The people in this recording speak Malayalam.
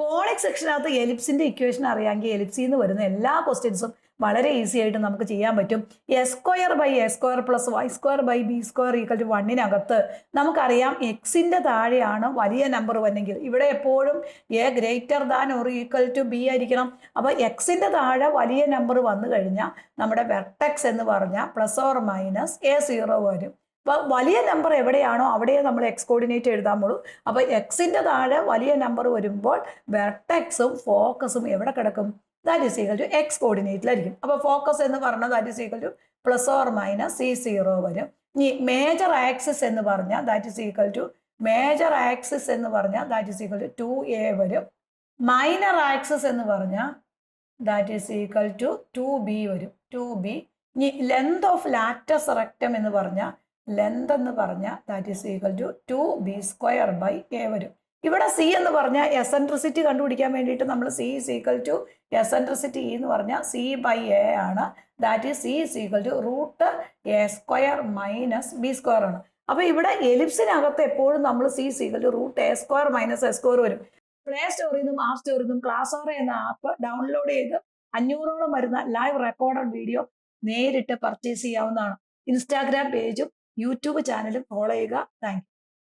കോണിക് സെക്ഷനകത്ത് എലിപ്സിന്റെ ഇക്വേഷൻ അറിയാമെങ്കിൽ എലിപ്സിൽ നിന്ന് വരുന്ന എല്ലാ ക്വസ്റ്റ്യൻസും വളരെ ഈസി ആയിട്ട് നമുക്ക് ചെയ്യാൻ പറ്റും. X square by a square plus y square by b square equal to 1-നകത്ത് നമുക്കറിയാം എക്സിന്റെ താഴെയാണ് വലിയ നമ്പർ വന്നെങ്കിൽ ഇവിടെ എപ്പോഴും a greater than or equal to b ആയിരിക്കണം. അപ്പോൾ എക്സിന്റെ താഴെ വലിയ നമ്പർ വന്നു കഴിഞ്ഞാൽ നമ്മുടെ വെർട്ടെക്സ് എന്ന് പറഞ്ഞാൽ പ്ലസ് ഓർ മൈനസ് A0 വരും. അപ്പോൾ വലിയ നമ്പർ എവിടെയാണോ അവിടെ നമ്മൾ എക്സ് കോർഡിനേറ്റ് എഴുതാമുള്ളൂ. അപ്പോൾ എക്സിന്റെ താഴെ വലിയ നമ്പർ വരുമ്പോൾ വെർട്ടെക്സും ഫോക്കസും എവിടെ കിടക്കും? That is equal to x കോർഡിനേറ്റിലായിരിക്കും. അപ്പോൾ ഫോക്കസ് എന്ന് പറഞ്ഞാൽ that is equal to plus or minus C0 വരും. ഇനി മേജർ ആക്സിസ് എന്ന് പറഞ്ഞാൽ that is equal to major axis എന്ന് പറഞ്ഞാൽ that is equal to 2A വരും. മൈനർ ആക്സിസ് എന്ന് പറഞ്ഞാൽ that is equal to 2B വരും. 2B. ഇനി ലെങ്ത് ഓഫ് ലാറ്റസ് റെക്റ്റം എന്ന് പറഞ്ഞാൽ ലെങ്ത് എന്ന് പറഞ്ഞാൽ that is equal to 2B² by A വരും. ഇവിടെ സി എന്ന് പറഞ്ഞാൽ എസെൻട്രിസിറ്റി കണ്ടുപിടിക്കാൻ വേണ്ടിയിട്ട് നമ്മൾ C is equal to eccentricity എന്ന് പറഞ്ഞാൽ C/A ആണ്. That is C is equal to √A² minus B² ആണ്. അപ്പോൾ ഇവിടെ എലിപ്സിനകത്ത് എപ്പോഴും നമ്മൾ C is equal to √A² minus A² വരും. പ്ലേ സ്റ്റോറിൽ നിന്നും ആപ്പ് സ്റ്റോറിൽ നിന്നും ക്ലാസ് എന്ന ആപ്പ് ഡൗൺലോഡ് ചെയ്ത് 500ഓളം വരുന്ന ലൈവ് റെക്കോർഡഡ് വീഡിയോ നേരിട്ട് പർച്ചേസ് ചെയ്യാവുന്നതാണ്. ഇൻസ്റ്റാഗ്രാം പേജും യൂട്യൂബ് ചാനലും ഫോളോ ചെയ്യുക. Thank you.